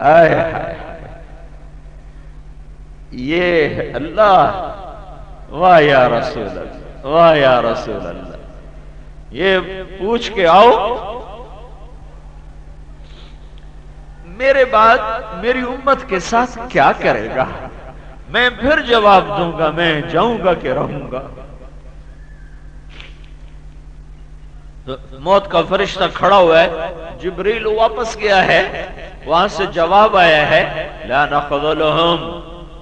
آئے ہائے یہ اللہ، واہ یا رسول اللہ، واہ یا رسول اللہ، یہ پوچھ کے آؤ میرے بعد میری امت کے ساتھ کیا کرے گا، میں پھر جواب دوں گا میں جاؤں گا کہ رہوں گا۔ تو موت کا فرشتہ کھڑا ہوا ہے، جبریل واپس گیا ہے، وہاں سے جواب آیا ہے لا نخذلہم،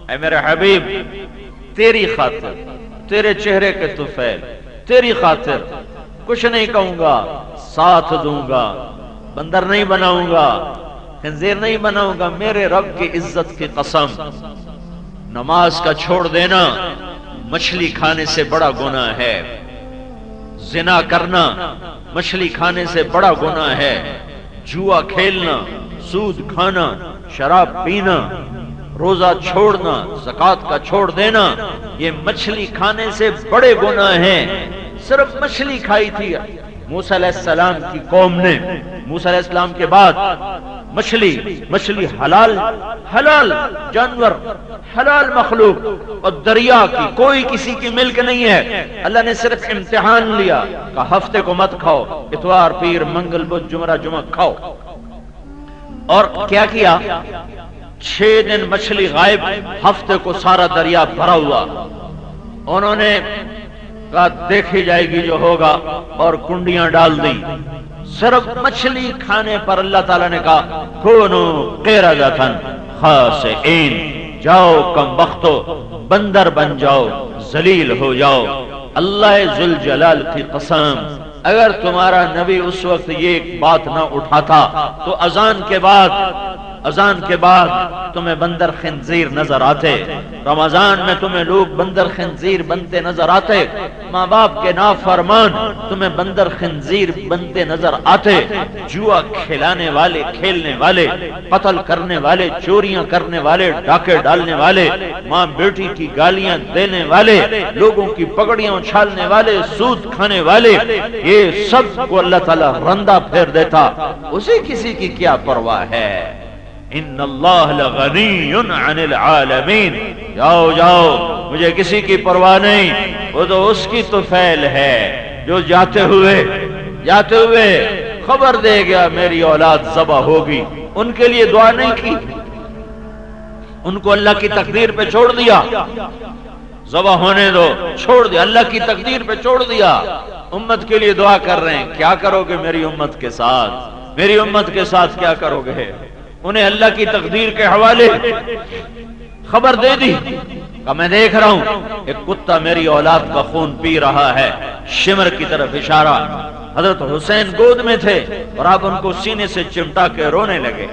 اے میرے حبیب تیری خاطر، تیرے چہرے کے طفیل، تیری خاطر کچھ نہیں کہوں گا، ساتھ دوں گا، بندر نہیں بناؤں گا، خنزیر نہیں بناؤں گا، میرے رب کی عزت کی قسم۔ نماز کا چھوڑ دینا مچھلی کھانے سے بڑا گناہ ہے، زنا کرنا مچھلی کھانے سے بڑا گناہ ہے، جوا کھیلنا، سود کھانا، شراب پینا، روزہ چھوڑنا، زکوٰۃ کا چھوڑ دینا، یہ مچھلی کھانے سے بڑے گناہ ہیں۔ صرف مچھلی کھائی تھی موسیٰ علیہ السلام کی قوم نے، موسیٰ علیہ السلام کے بعد مچھلی حلال جانور، حلال مخلوق، اور دریا کی کوئی کسی کی ملک نہیں ہے۔ اللہ نے صرف امتحان لیا، کہا ہفتے کو مت کھاؤ، اتوار پیر منگل بدھ جمعہ کھاؤ، اور کیا کیا 6 دن مچھلی غائب، ہفتے کو سارا دریا بھرا ہوا۔ انہوں نے کہا دیکھی جائے گی جو ہوگا، اور کنڈیاں ڈال دی۔ صرف مچھلی کھانے پر اللہ تعالیٰ نے کہا کونو قردۃ خاسئین، جاؤ کم بختو، بندر بن جاؤ، ذلیل ہو جاؤ۔ اللہ ذوالجلال کی قسم، اگر تمہارا نبی اس وقت یہ بات نہ اٹھاتا تو اذان کے بعد تمہیں بندر خنزیر نظر آتے، رمضان میں تمہیں لوگ بندر خنزیر بنتے نظر آتے، ماں باپ کے نافرمان تمہیں بندر خنزیر بنتے نظر آتے، جوا کھلانے والے، کھیلنے والے، قتل کرنے والے، چوریاں کرنے والے، ڈاکے ڈالنے والے، ماں بیٹی کی گالیاں دینے والے، لوگوں کی پگڑیاں اچھالنے والے، سود کھانے والے، یہ سب کو اللہ تعالیٰ رندہ پھیر دیتا، اسے کسی کی کیا پرواہ ہے۔ ان اللہ لغنی عن العالمین، جاؤ مجھے کسی کی پرواہ نہیں، وہ تو اس کی طفیل ہے جو جاتے ہوئے خبر دے گیا میری اولاد ذبح ہوگی، ان کے لیے دعا نہیں کی، ان کو اللہ کی تقدیر پہ چھوڑ دیا، ذبح ہونے دو، چھوڑ دیا، اللہ کی تقدیر پہ چھوڑ دیا، امت کے لیے دعا کر رہے ہیں۔ کیا کرو گے میری امت کے ساتھ کیا کرو گے؟ انہیں اللہ کی تقدیر کے حوالے خبر دے دی کہ میں دیکھ رہا ہوں ایک کتا میری اولاد کا خون پی رہا ہے، شمر کی طرف اشارہ۔ حضرت حسین گود میں تھے اور آپ ان کو سینے سے چمٹا کے رونے لگے،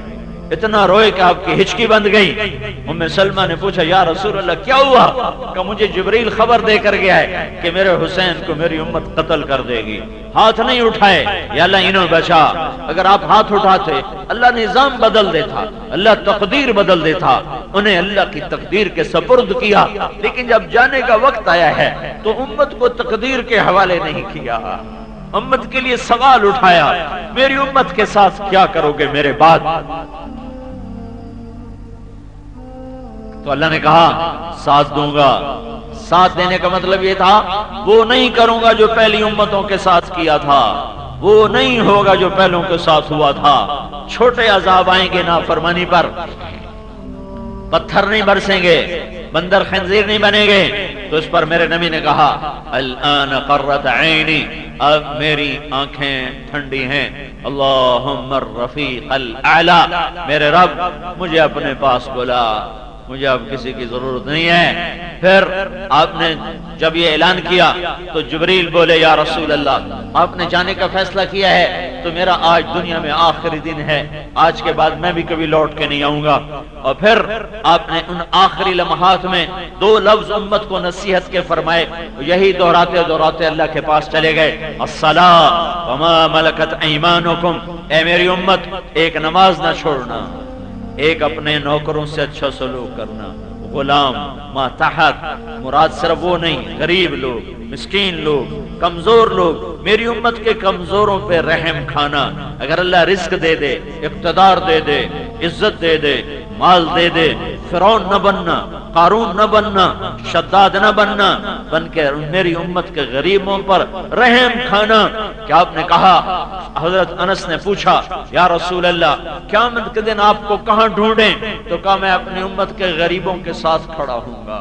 اتنا روئے کہ آپ کی ہچکی بند گئی۔ ام سلمہ نے پوچھا یا رسول اللہ کیا ہوا؟ کہ مجھے جبریل خبر دے کر گیا ہے کہ میرے حسین کو میری امت قتل کر دے گی۔ ہاتھ نہیں اٹھائے، یا اللہ انہوں بچا، اگر آپ ہاتھ اٹھاتے اللہ نظام بدل دیتا، اللہ تقدیر بدل دیتا، انہیں اللہ کی تقدیر کے سپرد کیا، لیکن جب جانے کا وقت آیا ہے تو امت کو تقدیر کے حوالے نہیں کیا، امت کے لیے سوال اٹھایا میری امت کے ساتھ کیا کرو گے میرے بعد؟ تو اللہ نے کہا ساتھ دوں گا۔ ساتھ دینے کا مطلب یہ تھا وہ نہیں کروں گا جو پہلی امتوں کے ساتھ کیا تھا، وہ نہیں ہوگا جو پہلوں کے ساتھ ہوا تھا۔ چھوٹے عذاب آئیں گے نافرمانی پر، پتھر نہیں برسیں گے، بندر خنزیر نہیں بنیں گے، تو اس پر میرے نبی نے کہا الآن قرت عینی، اب میری آنکھیں ٹھنڈی ہیں، اللہم الرفیق الاعلی، میرے رب مجھے اپنے پاس بلا، مجھے اب کسی کی ضرورت نہیں ہے۔ پھر آپ نے جب یہ اعلان کیا تو جبریل بولے یا رسول اللہ آپ نے جانے کا فیصلہ کیا ہے تو میرا آج دنیا میں آخری دن ہے، آج کے بعد میں بھی کبھی لوٹ کے نہیں آؤں گا۔ اور پھر آپ نے ان آخری لمحات میں 2 لفظ امت کو نصیحت کے فرمائے، یہی دہراتے اللہ کے پاس چلے گئے، الصلاۃ وما ملکت ایمانکم، اے میری امت ایک نماز نہ چھوڑنا، ایک اپنے نوکروں سے اچھا سلوک کرنا، غلام ماتحت، مراد صرف وہ نہیں، غریب لوگ، مسکین لوگ، کمزور لوگ، میری امت کے کمزوروں پہ رحم کھانا۔ اگر اللہ رزق دے دے، اقتدار دے دے، عزت دے دے، مال دے دے، فرعون نہ بننا، قارون نہ بننا، شداد نہ بننا، بن کے میری امت کے غریبوں پر رحم کھانا۔ کیا آپ نے کہا، حضرت انس نے پوچھا یا رسول اللہ قیامت کے دن آپ کو کہاں ڈھونڈیں؟ تو کہا میں اپنی امت کے غریبوں کے ساتھ کھڑا ہوں گا،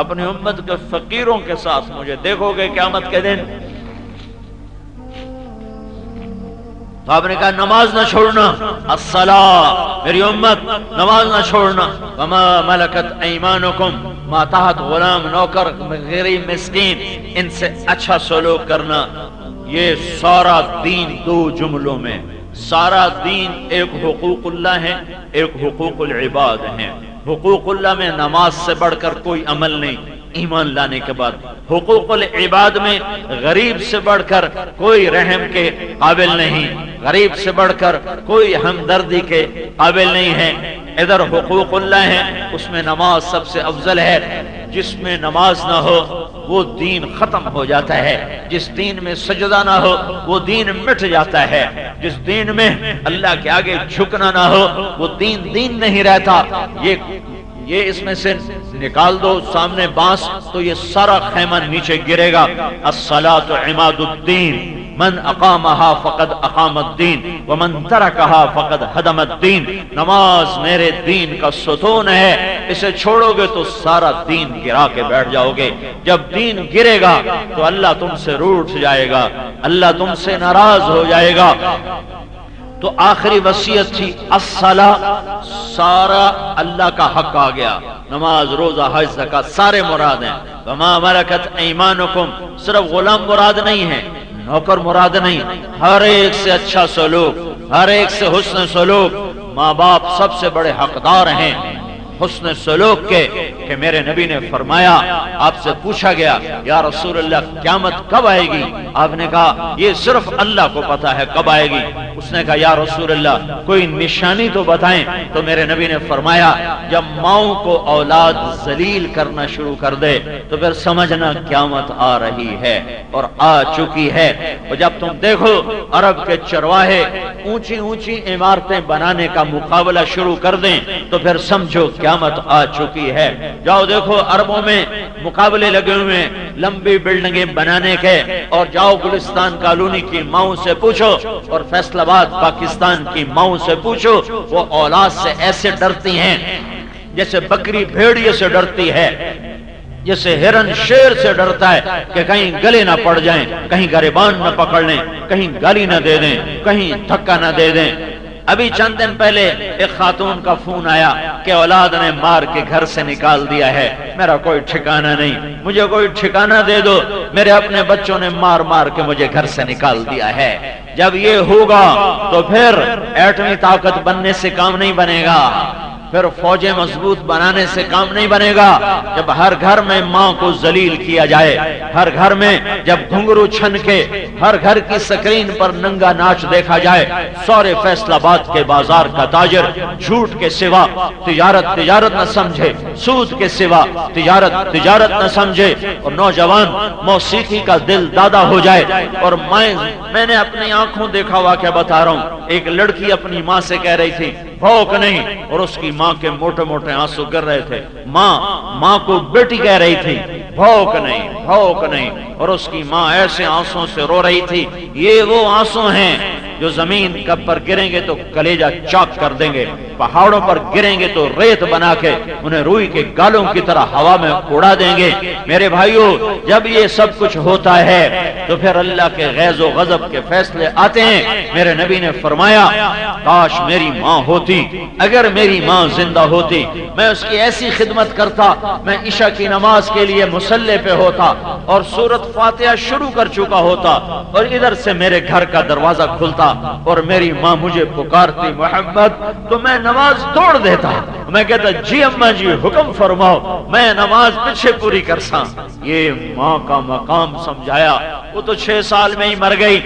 اپنی امت کے فقیروں کے ساتھ مجھے دیکھو گے قیامت کے دن۔ تو آپ نے کہا نماز نہ چھوڑنا، الصلاۃ، میری امت نماز نہ چھوڑنا، وما ملکت ایمانکم، ماتحت غلام، نوکر، غریب، مسکین، ان سے اچھا سلوک کرنا۔ یہ سارا دین دو جملوں میں، سارا دین ایک حقوق اللہ ہے، ایک حقوق العباد ہے۔ حقوق اللہ میں نماز سے بڑھ کر کوئی عمل نہیں ایمان لانے کے بعد، حقوق العباد میں غریب سے بڑھ کر کوئی رحم کے قابل نہیں، غریب سے بڑھ کر کوئی ہمدردی کے قابل نہیں ہے۔ ادھر حقوق اللہ ہے، اس میں نماز سب سے افضل ہے۔ جس میں نماز نہ ہو وہ دین ختم ہو جاتا ہے، جس دین میں سجدہ نہ ہو وہ دین مٹ جاتا ہے، جس دین میں اللہ کے آگے جھکنا نہ ہو وہ دین نہیں رہتا۔ یہ اس میں سے نکال دو سامنے بانس تو یہ سارا خیمہ نیچے گرے گا۔ الصلاۃ عماد الدین، من اقامها فقد اقام الدین ومن ترکها فقد هدم الدین۔ نماز میرے دین کا ستون ہے، اسے چھوڑو گے تو سارا دین گرا کے بیٹھ جاؤ گے۔ جب دین گرے گا تو اللہ تم سے روٹھ جائے گا، اللہ تم سے ناراض ہو جائے گا۔ تو آخری وصیت تھی الصلاۃ، سارا اللہ کا حق آ گیا، نماز، روزہ، حج، زکات سارے مراد ہیں۔ وما ملکت ایمانکم، صرف غلام مراد نہیں ہے، نوکر مراد نہیں، ہر ایک سے اچھا سلوک، ہر ایک سے حسن سلوک۔ ماں باپ سب سے بڑے حقدار ہیں حسن سلوک کے، کہ میرے نبی نے فرمایا، آپ سے پوچھا گیا یا رسول اللہ قیامت کب آئے گی؟ آپ نے کہا یہ صرف اللہ کو پتا ہے کب آئے گی۔ اس نے کہا یا رسول اللہ کوئی نشانی تو بتائیں۔ تو میرے نبی نے فرمایا جب ماؤں کو اولاد ذلیل کرنا شروع کر دے تو پھر سمجھنا قیامت آ رہی ہے اور آ چکی ہے۔ اور جب تم دیکھو عرب کے چرواہے اونچی اونچی عمارتیں بنانے کا مقابلہ شروع کر دیں تو پھر سمجھو قیامت آ چکی ہے۔ جاؤ دیکھو عربوں میں مقابلے لگے ہوئے لمبی بلڈنگیں بنانے کے، اور جاؤ گلستان کالونی کی ماؤں سے پوچھو اور فیصل آباد پاکستان کی ماؤں سے پوچھو، وہ اولاد سے ایسے ڈرتی ہیں جیسے بکری بھیڑیے سے ڈرتی ہے، جیسے ہرن شیر سے ڈرتا ہے کہ کہیں گلے نہ پڑ جائیں، کہیں گریبان نہ پکڑ لیں، کہیں گالی نہ دے دیں، کہیں دھکا نہ دے دیں۔ ابھی چند دن پہلے ایک خاتون کا فون آیا کہ اولاد نے مار کے گھر سے نکال دیا ہے، میرا کوئی ٹھکانہ نہیں، مجھے کوئی ٹھکانہ دے دو، میرے اپنے بچوں نے مار مار کے مجھے گھر سے نکال دیا ہے۔ جب یہ ہوگا تو پھر ایٹمی طاقت بننے سے کام نہیں بنے گا، پھر فوجیں مضبوط بنانے سے کام نہیں بنے گا۔ جب ہر گھر میں ماں کو ذلیل کیا جائے، ہر گھر میں جب گھنگرو چھن کے ہر گھر کی سکرین پر ننگا ناچ دیکھا جائے، سورے فیصل آباد کے بازار کا تاجر جھوٹ کے سوا تجارت نہ سمجھے، سود کے سوا تجارت نہ سمجھے، اور نوجوان موسیقی کا دل دادا ہو جائے۔ اور میں نے اپنی آنکھوں دیکھا واقعہ بتا رہا ہوں، ایک لڑکی اپنی ماں سے کہہ رہی تھی بھوک نہیں، اور اس کی ماں کے موٹے موٹے آنسو گر رہے تھے۔ ماں کو بیٹی کہہ رہی تھی بھوک نہیں، اور اس کی ماں ایسے آنسوں سے رو رہی تھی۔ یہ وہ آنسو ہیں جو زمین پر گریں گے تو کلیجہ چاک کر دیں گے، پہاڑوں پر گریں گے تو ریت بنا کے انہیں روئی کے گالوں کی طرح ہوا میں اڑا دیں گے۔ میرے بھائیو جب یہ سب کچھ ہوتا ہے تو پھر اللہ کے غیظ و غضب کے فیصلے آتے ہیں۔ میرے نبی نے فرمایا کاش میری ماں ہوتی، اگر میری ماں زندہ ہوتی میں اس کی ایسی خدمت کرتا، میں عشاء کی نماز کے لیے مصلی پہ ہوتا اور سورۃ فاتحہ شروع کر چکا ہوتا، اور ادھر سے میرے گھر کا دروازہ کھلتا اور میری ماں مجھے پکارتی محمد، تو میں نماز توڑ دیتا، میں کہتا جی اماں جی حکم فرماؤ، میں نماز پیچھے پوری کرساں۔ یہ ماں کا مقام سمجھایا۔ وہ تو 6 سال میں ہی مر گئی،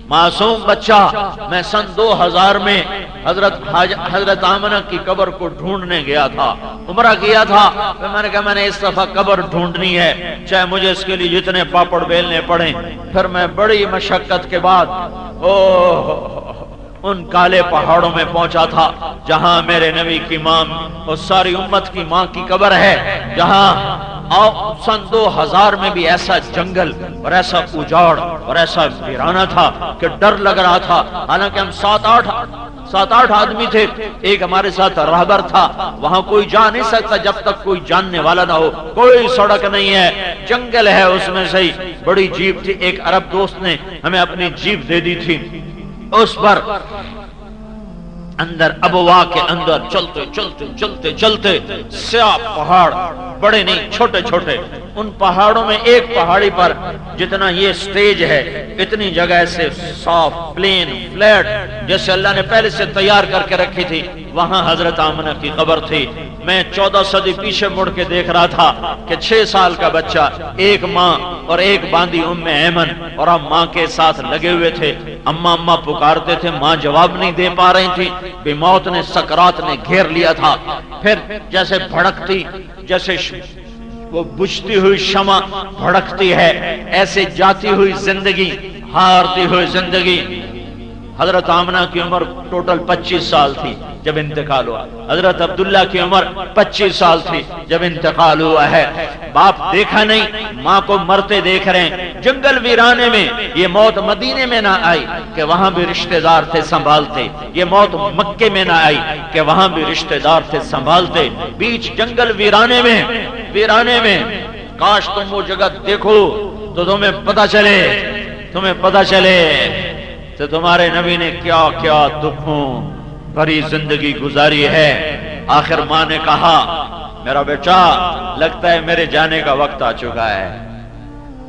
معصوم بچہ۔ میں سن 2000 میں حضرت آمنہ کی قبر کو ڈھونڈنے گیا تھا، عمرہ کیا تھا، پھر میں نے کہا میں نے اس دفعہ قبر ڈھونڈنی ہے، چاہے مجھے اس کے لیے جتنے پاپڑ بیلنے پڑیں۔ پھر میں بڑی مشقت کے بعد ان کالے پہاڑوں میں پہنچا تھا جہاں میرے نبی کی ماں اور ساری امت کی ماں کی قبر ہے، جہاں سن 2000 میں بھی ایسا جنگل اور ایسا اجاڑ اور ایسا ویرانہ تھا کہ ڈر لگ رہا تھا۔ حالانکہ ہم 7-8 آدمی تھے، ایک ہمارے ساتھ راہبر تھا، وہاں کوئی جا نہیں سکتا جب تک کوئی جاننے والا نہ ہو، کوئی سڑک نہیں ہے، جنگل ہے، اس میں سے بڑی جیپ تھی، ایک عرب دوست نے ہمیں اپنی جیپ دے دی تھی، اس پر اندر ابوا کے اندر چلتے سیاہ پہاڑ، بڑے نہیں چھوٹے چھوٹے، ان پہاڑوں میں ایک پہاڑی پر جتنا یہ سٹیج ہے اتنی جگہ سے صاف پلین فلیٹ جیسے اللہ نے پہلے سے تیار کر کے رکھی تھی، وہاں حضرت آمنہ کی قبر تھی۔ میں 14 صدی پیچھے مڑ کے دیکھ رہا تھا کہ 6 سال کا بچہ، ایک ماں اور ایک باندھی ام ایمن، اور ہم ماں کے ساتھ لگے ہوئے تھے، اماں اماں پکارتے تھے، ماں جواب نہیں دے پا رہی تھی، بے موت نے سکرات نے گھیر لیا تھا۔ پھر جیسے بھڑکتی، جیسے وہ بجھتی ہوئی شمع بھڑکتی ہے، ایسے جاتی ہوئی زندگی، ہارتی ہوئی زندگی۔ حضرت آمنہ کی عمر ٹوٹل 25 سال تھی جب انتقال ہوا، حضرت عبداللہ کی عمر 25 سال تھی جب انتقال ہوا ہے۔ باپ دیکھا نہیں، ماں کو مرتے دیکھ رہے ہیں جنگل ویرانے میں۔ یہ موت مدینے میں نہ آئی کہ وہاں بھی رشتہ دار تھے سنبھالتے، یہ موت مکے میں نہ آئی کہ وہاں بھی رشتہ دار تھے سنبھالتے، بیچ جنگل ویرانے میں۔ کاش تم وہ جگہ دیکھو تو تمہیں پتہ چلے تو تمہارے نبی نے کیا کیا دکھوں بھری زندگی گزاری ہے۔ آخر ماں نے کہا، میرا بیٹا لگتا ہے میرے جانے کا وقت آ چکا ہے،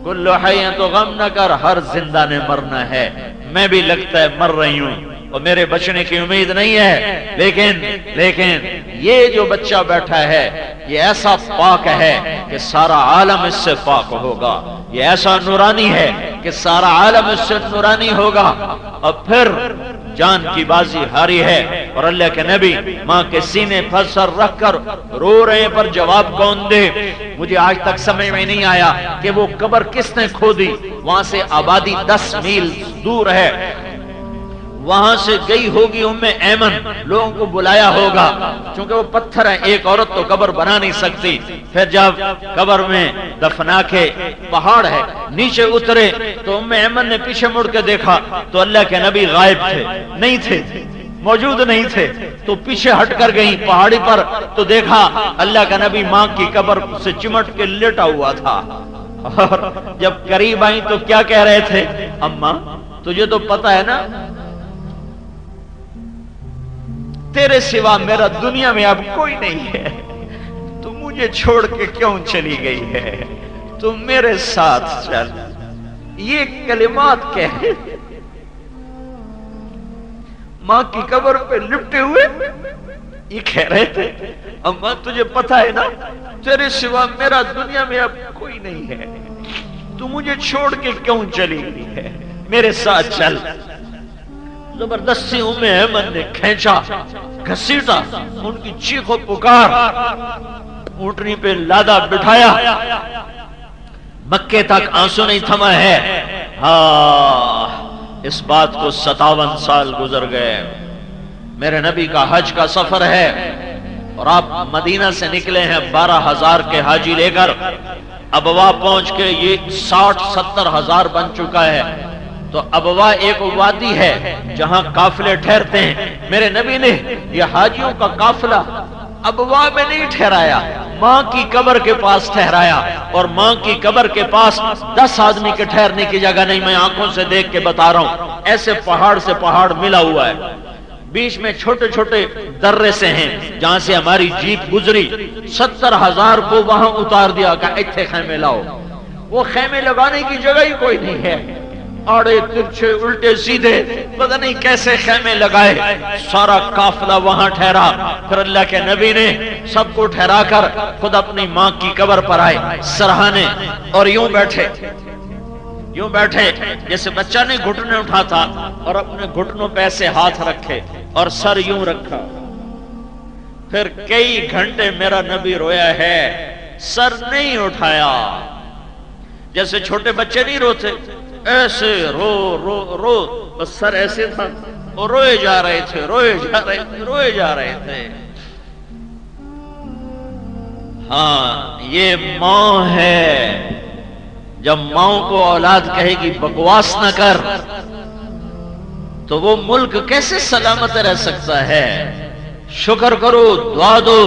کل حی تو غم نہ کر، ہر زندہ نے مرنا ہے، میں بھی لگتا ہے مر رہی ہوں اور میرے بچنے کی امید نہیں ہے، لیکن یہ جو بچہ بیٹھا ہے یہ ایسا پاک ہے کہ سارا عالم اس سے پاک ہوگا، یہ ایسا نورانی ہے کہ سارا عالم اس سے نورانی ہوگا۔ اور پھر جان کی بازی ہاری ہے، اور اللہ کے نبی ماں کے سینے پر سر رکھ کر رو رہے ہیں، پر جواب کون دے؟ مجھے آج تک سمجھ میں نہیں آیا کہ وہ قبر کس نے کھودی، وہاں سے آبادی 10 میل دور ہے، وہاں سے گئی ہوگی ام ایمن، لوگوں کو بلایا ہوگا، چونکہ وہ پتھر ہے، ایک عورت تو قبر بنا نہیں سکتی۔ پھر جب قبر میں دفنا کے پہاڑ ہے نیچے اترے تو ام ایمن نے پیچھے مڑ کے دیکھا تو اللہ کے نبی غائب تھے، موجود نہیں تھے، تو پیچھے ہٹ کر گئی پہاڑی پر تو دیکھا اللہ کا نبی ماں کی قبر سے چمٹ کے لیٹا ہوا تھا، اور جب قریب آئی تو کیا کہہ رہے تھے؟ اماں تجھے تو پتا ہے نا تیرے سوا میرا دنیا میں اب کوئی نہیں ہے، تو مجھے چھوڑ کے کیوں چلی گئی ہے، تم میرے ساتھ چل۔ یہ کلمات کہہ ماں کی قبر پہ لپٹے ہوئے یہ کہہ رہے تھے، اماں تجھے پتا ہے نا تیرے سوا میرا دنیا میں اب کوئی نہیں ہے، تو مجھے چھوڑ کے کیوں چلی گئی ہے، میرے ساتھ چل۔ زبردستی ام ایمن نے کھینچا، گھسیٹا، ان کی چیخ و پکار، اونٹنی پہ لادا بٹھایا، مکے تک آنسو نہیں تھما ہے۔ اس بات کو 57 سال گزر گئے، میرے نبی کا حج کا سفر ہے اور آپ مدینہ سے نکلے ہیں 12,000 کے حاجی لے کر، ابوا پہنچ کے یہ 60-70 ہزار بن چکا ہے۔ تو ابوا ایک وادی ہے جہاں قافلے ٹھہرتے ہیں، میرے نبی نے یہ حاجیوں کا قافلہ ابوا میں نہیں ٹھہرایا، ماں کی قبر کے پاس ٹھہرایا، اور ماں کی قبر کے پاس 10 آدمی کے ٹھہرنے کی جگہ نہیں، میں آنکھوں سے دیکھ کے بتا رہا ہوں، ایسے پہاڑ سے پہاڑ ملا ہوا ہے، بیچ میں چھوٹے چھوٹے درے سے ہیں جہاں سے ہماری جیپ گزری، 70,000 کو وہاں اتار دیا کہ اتھے خیمے لاؤ، وہ خیمے لگانے کی جگہ ہی کوئی نہیں ہے، آڑے ترچھے الٹے سیدھے پتہ نہیں کیسے خیمے لگائے، سارا قافلہ وہاں ٹھہرا۔ پھر اللہ کے نبی نے سب کو ٹھہرا کر خود اپنی ماں کی قبر پر آئے سرہانے، اور یوں بیٹھے جیسے بچہ نے گھٹنے اٹھا تھا اور اپنے گھٹنوں پہ ایسے ہاتھ رکھے اور سر یوں رکھا، پھر کئی گھنٹے میرا نبی رویا ہے، سر نہیں اٹھایا، جیسے چھوٹے بچے نہیں روتے ایسے رو رو رو، بس سر ایسے تھا، اور روئے جا رہے تھے، روئے جا رہے تھے، روئے جا رہے تھے۔ ہاں یہ ماں ہے، جب ماں کو اولاد کہے گی بکواس نہ کر تو وہ ملک کیسے سلامت رہ سکتا ہے؟ شکر کرو، دعا دو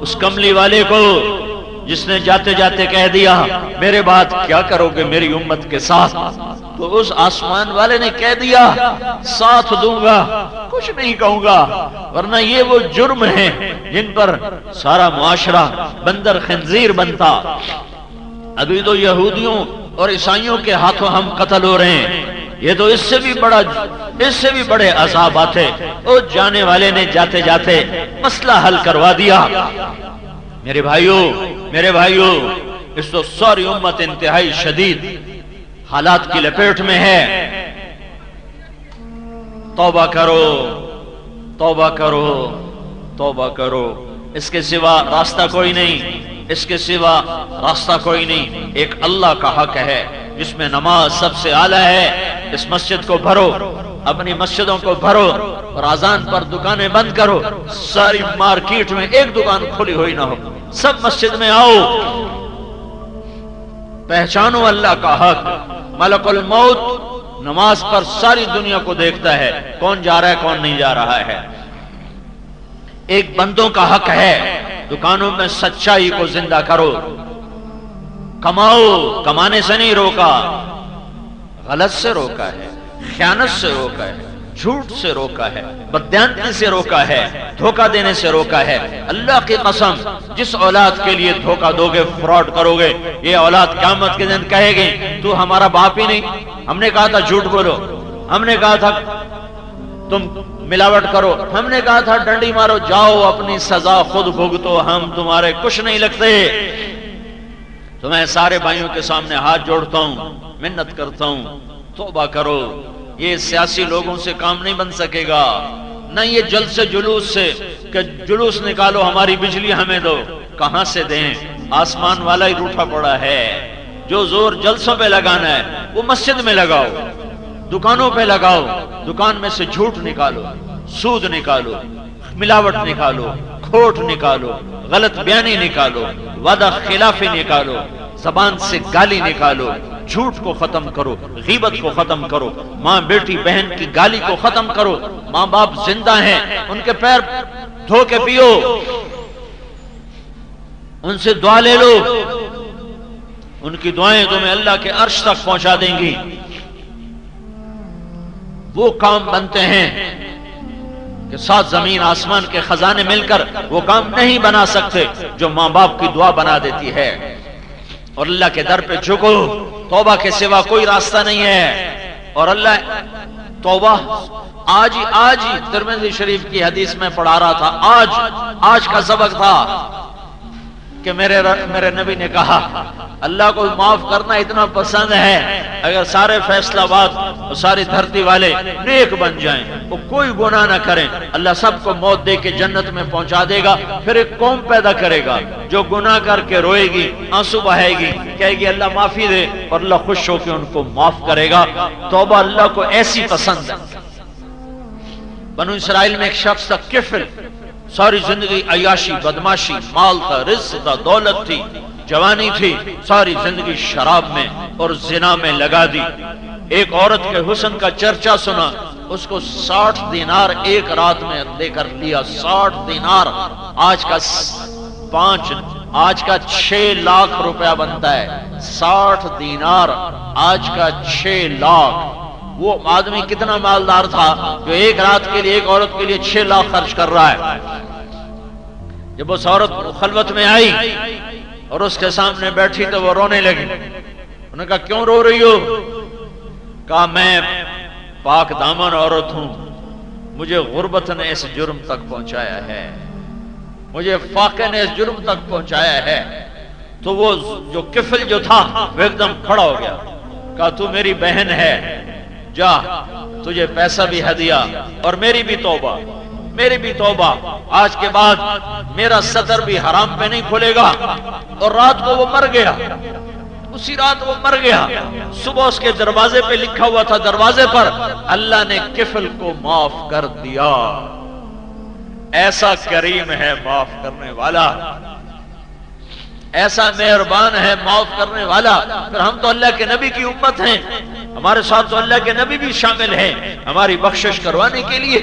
اس کملی والے کو جس نے جاتے جاتے کہہ دیا میرے بعد کیا کرو گے میری امت کے ساتھ؟ تو اس آسمان والے نے کہہ دیا ساتھ دوں گا، کچھ نہیں کہوں گا، ورنہ یہ وہ جرم ہیں جن پر سارا معاشرہ بندر خنزیر بنتا۔ ابھی تو یہودیوں اور عیسائیوں کے ہاتھوں ہم قتل ہو رہے ہیں، یہ تو اس سے بھی بڑے عذاب آتے۔ اور جانے والے نے جاتے جاتے مسئلہ حل کروا دیا۔ میرے بھائیوں اس تو ساری امت انتہائی شدید حالات کی لپیٹ میں ہے۔ توبہ کرو، توبہ کرو، توبہ کرو، اس کے سوا راستہ کوئی نہیں، اس کے سوا راستہ کوئی نہیں۔ ایک اللہ کا حق ہے جس میں نماز سب سے اعلیٰ ہے۔ اس مسجد کو بھرو، اپنی مسجدوں کو بھرو، اور اذان پر دکانیں بند کرو، ساری مارکیٹ میں ایک دکان کھلی ہوئی نہ ہو، سب مسجد میں آؤ، پہچانو اللہ کا حق۔ ملک الموت نماز پر ساری دنیا کو دیکھتا ہے، کون جا رہا ہے کون نہیں جا رہا ہے۔ ایک بندوں کا حق ہے، دکانوں میں سچائی کو زندہ کرو، کماؤ، کمانے سے نہیں روکا، غلط سے روکا ہے، خیانت سے روکا ہے، جھوٹ سے روکا ہے، بددیانتی سے روکا ہے، دھوکہ دینے سے روکا ہے۔ اللہ کی قسم جس اولاد کے لیے دھوکہ دو گے، فراڈ کرو گے، یہ اولاد قیامت کے دن کہے گی تو ہمارا باپ ہی نہیں، ہم نے کہا تھا جھوٹ بولو، ہم نے کہا تھا تم ملاوٹ کرو، ہم نے کہا تھا ڈنڈی مارو، جاؤ اپنی سزا خود بھگتو، ہم تمہارے کچھ نہیں لگتے۔ تو میں سارے بھائیوں کے سامنے ہاتھ جوڑتا ہوں، منت کرتا ہوں، توبہ کرو۔ یہ سیاسی لوگوں سے کام نہیں بن سکے گا، نہ یہ جلسے جلوس سے کہ جلوس نکالو ہماری بجلی ہمیں دو، کہاں سے دیں؟ آسمان والا ہی روٹھا پڑا ہے۔ جو زور جلسوں پہ لگانا ہے وہ مسجد میں لگاؤ، دکانوں پہ لگاؤ، دکان میں سے جھوٹ نکالو، سود نکالو، ملاوٹ نکالو، کھوٹ نکالو، غلط بیانی نکالو، وعدہ خلافی نکالو، زبان سے گالی نکالو، جھوٹ کو ختم کرو، غیبت کو ختم کرو، ماں بیٹی بہن کی گالی کو ختم کرو۔ ماں باپ زندہ ہیں، ان کے پیر دھو کے پیو، ان سے دعا لے لو، ان کی دعائیں تمہیں اللہ کے عرش تک پہنچا دیں گی۔ وہ کام بنتے ہیں کہ ساتھ زمین آسمان کے خزانے مل کر وہ کام نہیں بنا سکتے جو ماں باپ کی دعا بنا دیتی ہے۔ اور اللہ کے در پہ جھکو، توبہ کے سوا کوئی راستہ نہیں ہے۔ اور اللہ توبہ آج ہی ترمذی شریف کی حدیث میں پڑھا رہا تھا، آج کا سبق تھا کہ میرے نبی نے کہا اللہ کو معاف کرنا اتنا پسند ہے، اگر سارے فیصلہ آباد اور ساری دھرتی والے نیک بن جائیں، وہ کوئی گناہ نہ کریں، اللہ سب کو موت دے کے جنت میں پہنچا دے گا۔ پھر ایک قوم پیدا کرے گا جو گناہ کر کے روئے گی، آنسو بہائے گی، کہے گی اللہ معافی دے، اور اللہ خوش ہو کے ان کو معاف کرے گا۔ توبہ اللہ کو ایسی پسند ہے۔ بنو اسرائیل میں ایک شخص تھا کفل، ساری زندگی عیاشی، بدماشی، مال تھا، رزق تھا، دولت تھی، جوانی تھی، ساری زندگی شراب میں اور زنا میں لگا دی۔ ایک عورت کے حسن کا چرچا سنا، اس کو 60 دینار ایک رات میں لے کر لیا۔ 60 دینار آج کا 6 لاکھ روپیہ بنتا ہے۔ 60 دینار آج کا 6 لاکھ۔ وہ آدمی کتنا مالدار تھا جو ایک رات کے لیے ایک عورت کے لیے 6 لاکھ خرچ کر رہا ہے۔ جب اس عورت خلوت میں آئی اور اس کے سامنے بیٹھی تو وہ رونے لگی۔ انہوں نے کہا کیوں رو رہی ہو؟ کہا میں پاک دامن عورت ہوں، مجھے غربت نے اس جرم تک پہنچایا ہے، مجھے فاقے نے اس جرم تک پہنچایا ہے۔ تو وہ جو کفل جو تھا وہ ایک دم کھڑا ہو گیا، کہا تو میری بہن ہے، جا تجھے پیسہ بھی ہدیہ، اور میری بھی توبہ، آج کے بعد میرا سطر بھی حرام پہ نہیں کھلے گا۔ اور رات کو وہ مر گیا۔ اسی رات وہ مر گیا. صبح اس کے دروازے پہ لکھا ہوا تھا، دروازے پر اللہ نے کفل کو معاف کر دیا. ایسا کریم ہے معاف کرنے والا، ایسا مہربان ہے معاف کرنے والا. پھر ہم تو اللہ کے نبی کی امت ہیں، ہمارے ساتھ تو اللہ کے نبی بھی شامل ہیں ہماری بخشش کروانے کے لیے.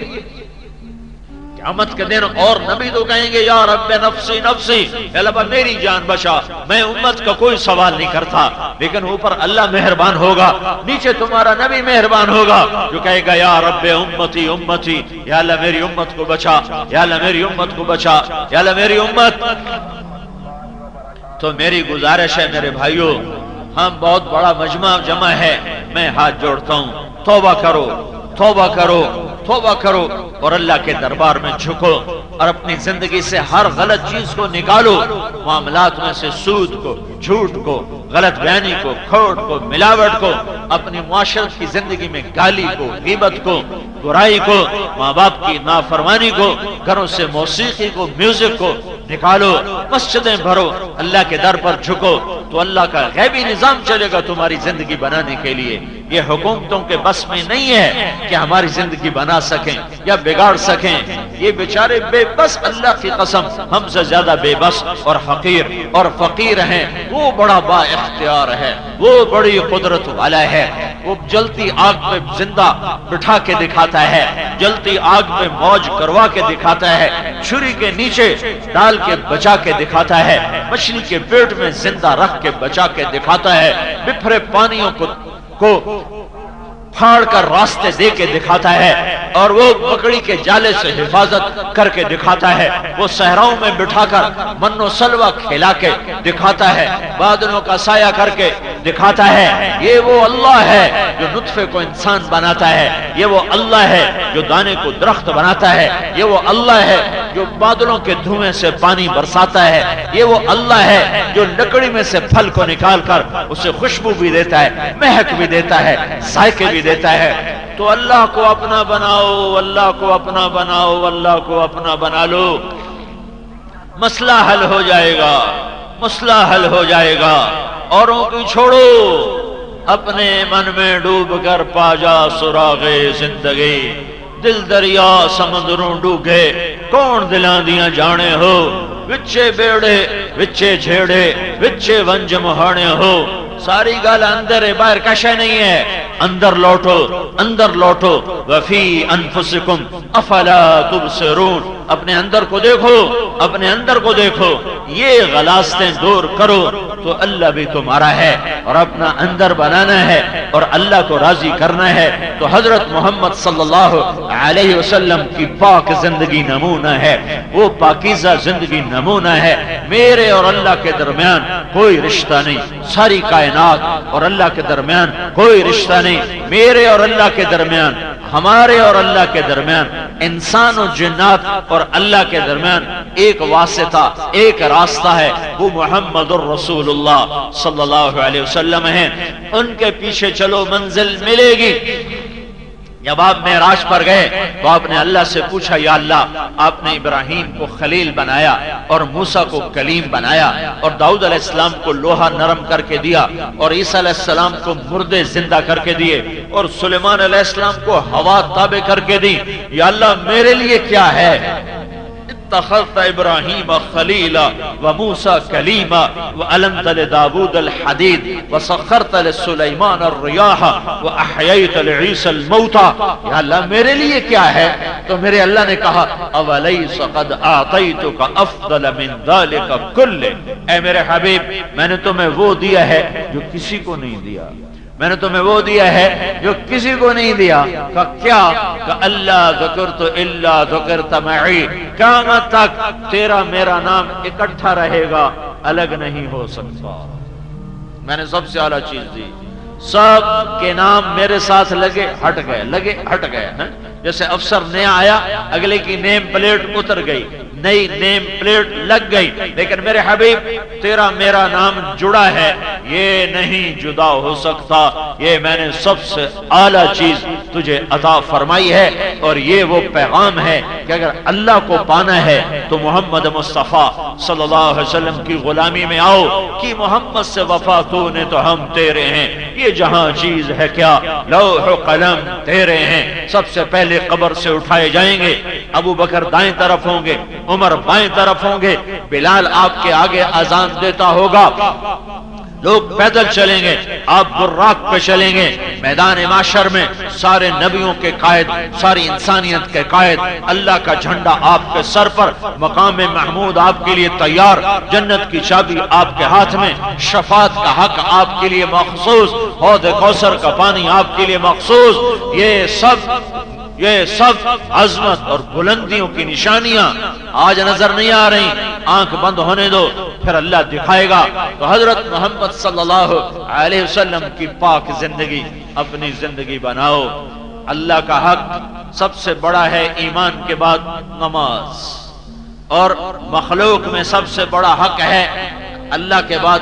قیامت کے دن اور نبی تو کہیں گے یا رب نفسی نفسی، اے اللہ میری جان بچا. میں امت کا کوئی سوال نہیں کرتا، لیکن اوپر اللہ مہربان ہوگا، نیچے تمہارا نبی مہربان ہوگا جو کہے گا یا رب امتی امتی، یا اللہ میری امت کو بچا، یا اللہ میری امت کو بچا، یا اللہ میری امت. تو میری گزارش ہے میرے بھائیوں، ہم بہت بڑا مجمع جمع ہے، میں ہاتھ جوڑتا ہوں، توبہ کرو، توبہ کرو، توبہ کرو اور اللہ کے دربار میں جھکو اور اپنی زندگی سے ہر غلط چیز کو نکالو. معاملات میں سے سود کو، جھوٹ کو، غلط بیانی کو، کھوٹ کو، ملاوٹ کو، اپنی معاشرت کی زندگی میں گالی کو، غیبت کو، برائی کو، ماں باپ کی نافرمانی کو، گھروں سے موسیقی کو، میوزک کو نکالو. مسجدیں بھرو، اللہ کے در پر جھکو تو اللہ کا غیبی نظام چلے گا تمہاری زندگی بنانے کے لیے. یہ حکومتوں کے بس میں نہیں ہے کہ ہماری زندگی بنا سکیں یا بگاڑ سکیں. یہ بیچارے بے بس، اللہ کی قسم ہم سے زیادہ بے بس اور حقیر اور فقیر ہیں. وہ بڑا با اختیار ہے، وہ بڑی قدرت والا ہے. وہ جلتی آگ پہ زندہ بٹھا کے دکھاتا ہے، جلتی آگ پہ موج کروا کے دکھاتا ہے، چھری کے نیچے ڈال کے بچا کے دکھاتا ہے، مچھلی کے پیٹ میں زندہ رکھ کے بچا کے دکھاتا ہے، بپھرے پانیوں کو پھاڑ کر راستے دے کے دکھاتا ہے، اور وہ مکڑی کے جالے سے حفاظت کر کے دکھاتا ہے. وہ صحراؤں میں بٹھا کر من و سلوہ کھلا کے دکھاتا ہے، بادلوں کا سایہ کر کے دکھاتا ہے. یہ وہ اللہ ہے جو نطفے کو انسان بناتا ہے، یہ وہ اللہ ہے جو دانے کو درخت بناتا ہے، یہ وہ اللہ ہے جو بادلوں کے دھوئیں سے پانی برساتا ہے، یہ وہ اللہ ہے جو لکڑی میں سے پھل کو نکال کر اسے خوشبو بھی دیتا ہے، مہک بھی دیتا ہے، ذائقے بھی دیتا ہے. تو اللہ کو اپنا بناؤ، اللہ کو اپنا بناؤ، اللہ کو اپنا بنا لو، مسئلہ حل ہو جائے گا، مسئلہ حل ہو جائے گا. اوروں کی چھوڑو، اپنے من میں ڈوب کر پا جا سراغ زندگی. دل دریا سمندروں ڈوگے، کون دلاں دیاں جانے ہو، وچے بیڑے وچے جھیڑے وچے ونج مہانے ہو. ساری گال اندر ہے، باہر کشے نہیں ہے. اندر لوٹو، اندر لوٹو. وفی انفسکم افلا تبصرون، اپنے اندر کو دیکھو، اپنے اندر کو دیکھو. یہ غلاستیں دور کرو تو اللہ بھی تمہارا ہے، اور اپنا اندر بنانا ہے اور اللہ کو راضی کرنا ہے. تو حضرت محمد صلی اللہ علیہ وسلم کی پاک زندگی نمونہ ہے، وہ پاکیزہ زندگی نمونہ ہے. میرے اور اللہ کے درمیان کوئی رشتہ نہیں، ساری کائنات اور اللہ کے درمیان کوئی رشتہ نہیں. میرے اور اللہ کے درمیان، ہمارے اور اللہ کے درمیان، انسان و جنات اور اللہ کے درمیان ایک واسطہ، ایک راستہ ہے، وہ محمد الرسول اللہ صلی اللہ علیہ وسلم ہیں. ان کے پیچھے چلو، منزل ملے گی. جب آپ معراج پر گئے تو آپ نے اللہ سے پوچھا، یا اللہ آپ نے ابراہیم کو خلیل بنایا اور موسیٰ کو کلیم بنایا اور داؤد علیہ السلام کو لوہا نرم کر کے دیا اور عیسیٰ علیہ السلام کو مردے زندہ کر کے دیے اور سلیمان علیہ السلام کو ہوا تابع کر کے دی. یا اللہ میرے لیے کیا ہے؟ اتخذت ابراہیم خلیلا وموسیٰ کلیما وعلمت لداود الحدید وسخرت لسلیمان الریاح واحییت لعیسی الموتى. یا اللہ میرے لیے کیا ہے؟ تو میرے اللہ نے کہا اولیس قد اعطیتک افضل من ذلک کلہ، اے میرے حبیب میں نے تمہیں وہ دیا ہے جو کسی کو نہیں دیا، میں نے تمہیں وہ دیا ہے جو کسی کو نہیں دیا. کہ کیا؟ کہ اللہ ذکرت الا ذکرت معی، قیامت تک تیرا میرا نام اکٹھا رہے گا، الگ نہیں ہو سکتا. میں نے سب سے اعلیٰ چیز دی، سب کے نام میرے ساتھ لگے ہٹ گئے، لگے ہٹ گئے. جیسے افسر نیا آیا، اگلے کی نیم پلیٹ اتر گئی، نئی نیم پلیٹ لگ گئی، لیکن میرے حبیب تیرا میرا نام جڑا ہے، یہ نہیں جدا ہو سکتا، یہ میں نے سب سے اعلیٰ چیز تجھے عطا فرمائی ہے، اور یہ وہ پیغام ہے کہ اگر اللہ کو پانا ہے تو محمد مصطفیٰ صلی اللہ علیہ وسلم کی غلامی میں آؤ، کہ محمد سے وفا تو نے تو ہم تیرے ہیں، یہ جہاں چیز ہے کیا، لوح و قلم تیرے ہیں، سب سے پہلے قبر سے اٹھائے جائیں گے، ابو بکر دائیں طرف ہوں گے، عمر بائیں طرف ہوں گے، بلال آپ کے آگے اذان دیتا ہوگا، لوگ پیدل چلیں گے، آپ براق پہ چلیں گے، میدان معاشر میں سارے نبیوں کے قائد، ساری انسانیت کے قائد، اللہ کا جھنڈا آپ کے سر پر، مقام محمود آپ کے لیے تیار، جنت کی چابی آپ کے ہاتھ میں، شفاعت کا حق آپ کے لیے مخصوص، حوض کوثر کا پانی آپ کے لیے مخصوص، یہ سب عظمت اور بلندیوں کی نشانیاں آج نظر نہیں آ رہی، آنکھ بند ہونے دو، پھر اللہ دکھائے گا۔ تو حضرت محمد صلی اللہ علیہ وسلم کی پاک زندگی اپنی زندگی بناؤ۔ اللہ کا حق سب سے بڑا ہے ایمان کے بعد نماز، اور مخلوق میں سب سے بڑا حق ہے اللہ کے بعد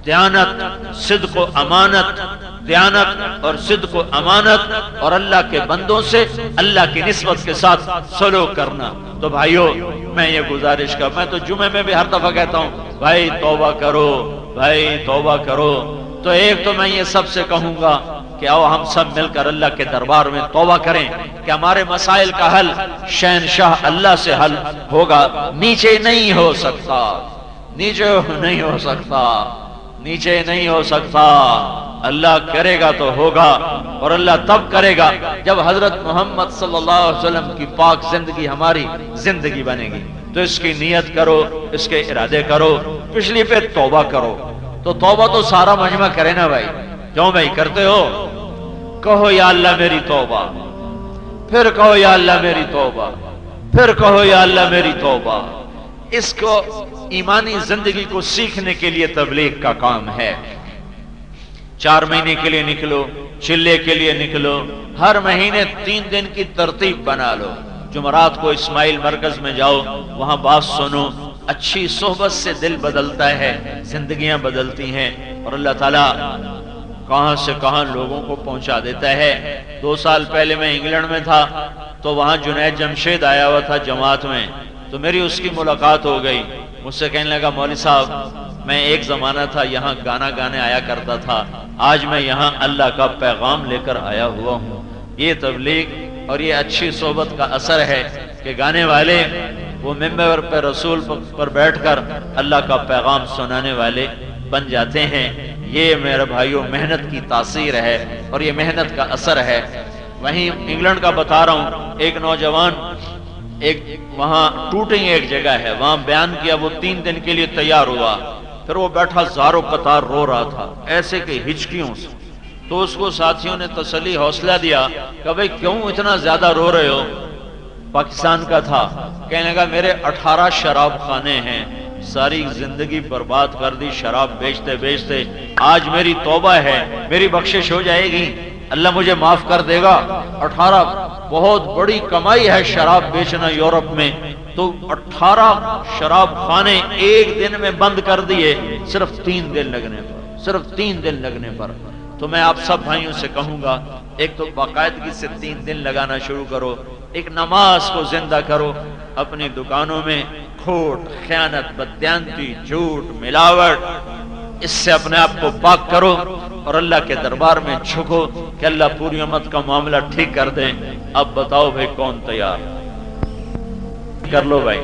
دیانت، صدق و امانت، دیانت اور صدق و امانت، اور اللہ کے بندوں سے اللہ کی نسبت کے ساتھ سلوک کرنا۔ تو بھائیو میں یہ گزارش کر، میں تو جمعے میں بھی ہر دفعہ کہتا ہوں بھائی توبہ کرو، بھائی توبہ کرو۔ تو ایک تو میں یہ سب سے کہوں گا کہ آؤ ہم سب مل کر اللہ کے دربار میں توبہ کریں کہ ہمارے مسائل کا حل شہنشاہ اللہ سے حل ہوگا، نیچے نہیں ہو سکتا، نیچے نہیں ہو سکتا، نیچے نہیں ہو سکتا، اللہ کرے گا تو ہوگا، اور اللہ تب کرے گا جب حضرت محمد صلی اللہ علیہ وسلم کی پاک زندگی ہماری زندگی بنے گی۔ تو اس کی نیت کرو، اس کے ارادے کرو، پچھلی پہ توبہ کرو۔ تو توبہ تو سارا مجمع کرے نا بھائی، کیوں بھائی کرتے ہو؟ کہو یا اللہ میری توبہ، پھر کہو یا اللہ میری توبہ، پھر کہو یا اللہ میری توبہ۔ اس کو ایمانی زندگی کو سیکھنے کے لیے تبلیغ کا کام ہے۔ 4 مہینے کے لیے نکلو، چلے کے لیے نکلو، ہر مہینے 3 دن کی ترتیب بنا لو، جمعرات کو اسماعیل مرکز میں جاؤ، وہاں بات سنو، اچھی صحبت سے دل بدلتا ہے، زندگیاں بدلتی ہیں، اور اللہ تعالیٰ کہاں سے کہاں لوگوں کو پہنچا دیتا ہے۔ 2 سال پہلے میں انگلینڈ میں تھا، تو وہاں جنید جمشید آیا ہوا تھا جماعت میں، تو میری اس کی ملاقات ہو گئی، مجھ سے کہنے لگا مولوی صاحب میں ایک زمانہ تھا یہاں گانا گانے آیا کرتا تھا، آج میں یہاں اللہ کا پیغام لے کر آیا ہوا ہوں۔ یہ تبلیغ اور یہ اچھی صحبت کا اثر ہے کہ گانے والے وہ ممبر پہ رسول پر بیٹھ کر اللہ کا پیغام سنانے والے بن جاتے ہیں۔ یہ میرے بھائیوں محنت کی تاثیر ہے اور یہ محنت کا اثر ہے۔ وہیں انگلینڈ کا بتا رہا ہوں، ایک نوجوان وہاں ٹوٹنگ ایک جگہ ہے، وہاں بیان کیا، وہ 3 دن کے لیے تیار ہوا، پھر وہ بیٹھا زارو قطار رو رہا تھا ایسے کہ ہچکیوں سے، تو اس کو ساتھیوں نے تسلی حوصلہ دیا کہ بھئی کیوں اتنا زیادہ رو رہے ہو؟ پاکستان کا تھا، کہنے لگا میرے 18 شراب خانے ہیں، ساری زندگی برباد کر دی شراب بیچتے بیچتے، آج میری توبہ ہے، میری بخشش ہو جائے گی، اللہ مجھے معاف کر دے گا۔ 18 بہت بڑی کمائی ہے شراب بیچنا یورپ میں، تو 18 شراب خانے ایک دن میں بند کر دیے، صرف 3 دن لگنے پر، صرف 3 دن لگنے پر۔ تو میں آپ سب بھائیوں سے کہوں گا، ایک تو باقاعدگی سے 3 دن لگانا شروع کرو، ایک نماز کو زندہ کرو، اپنی دکانوں میں کھوٹ، خیانت، بددیانتی، جھوٹ، ملاوٹ، اس سے اپنے آپ کو پاک کرو اور اللہ کے دربار میں جھکو کہ اللہ پوری امت کا معاملہ ٹھیک کر دیں۔ اب بتاؤ بھائی کون تیار؟ کر لو بھائی،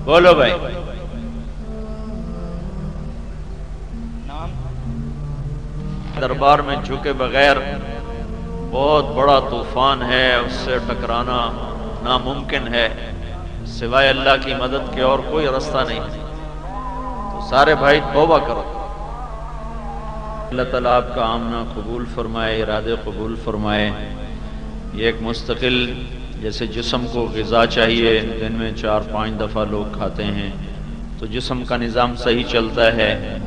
بولو بھائی۔ دربار میں جھکے بغیر بہت بڑا طوفان ہے، اس سے ٹکرانا ناممکن ہے، سوائے اللہ کی مدد کے اور کوئی راستہ نہیں۔ تو سارے بھائی توبہ کرو، اللہ تعالیٰ آپ کا آمنا قبول فرمائے، ارادے قبول فرمائے۔ یہ ایک مستقل، جیسے جسم کو غذا چاہیے، دن میں 4-5 دفعہ لوگ کھاتے ہیں، تو جسم کا نظام صحیح چلتا ہے،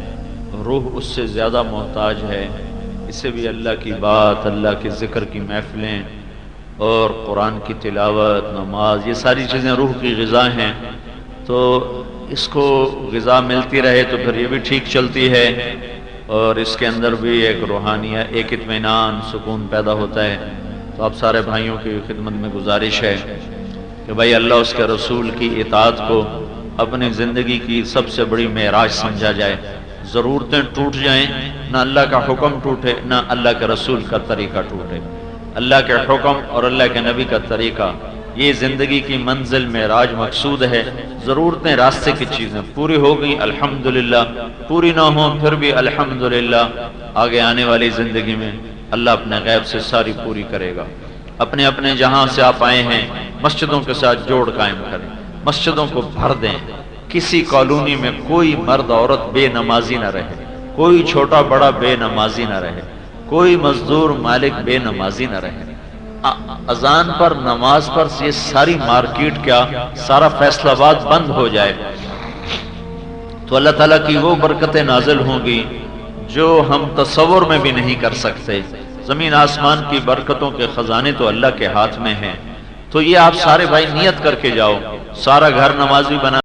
روح اس سے زیادہ محتاج ہے۔ اسے بھی اللہ کی بات، اللہ کے ذکر کی محفلیں، اور قرآن کی تلاوت، نماز، یہ ساری چیزیں روح کی غذا ہیں، تو اس کو غذا ملتی رہے تو پھر یہ بھی ٹھیک چلتی ہے، اور اس کے اندر بھی ایک روحانیت، ایک اطمینان، سکون پیدا ہوتا ہے۔ تو آپ سارے بھائیوں کی خدمت میں گزارش ہے کہ بھائی اللہ اس کے رسول کی اطاعت کو اپنی زندگی کی سب سے بڑی معراج سمجھا جائے۔ ضرورتیں ٹوٹ جائیں، نہ اللہ کا حکم ٹوٹے، نہ اللہ کے رسول کا طریقہ ٹوٹے۔ اللہ کے حکم اور اللہ کے نبی کا طریقہ، یہ زندگی کی منزل معراج مقصود ہے۔ ضرورتیں راستے کی چیزیں پوری ہو گئی الحمدللہ، پوری نہ ہوں پھر بھی الحمدللہ، آگے آنے والی زندگی میں اللہ اپنے غیب سے ساری پوری کرے گا۔ اپنے اپنے جہاں سے آپ آئے ہیں مسجدوں کے ساتھ جوڑ قائم کریں، مسجدوں کو بھر دیں۔ کسی کالونی میں کوئی مرد عورت بے نمازی نہ رہے، کوئی چھوٹا بڑا بے نمازی نہ رہے، کوئی مزدور مالک بے نمازی نہ رہے۔ اذان پر، نماز پر یہ ساری مارکیٹ کیا، سارا فیصل آباد بند ہو جائے تو اللہ تعالیٰ کی وہ برکتیں نازل ہوں گی جو ہم تصور میں بھی نہیں کر سکتے۔ زمین آسمان کی برکتوں کے خزانے تو اللہ کے ہاتھ میں ہیں۔ تو یہ آپ سارے بھائی نیت کر کے جاؤ، سارا گھر نمازی بنا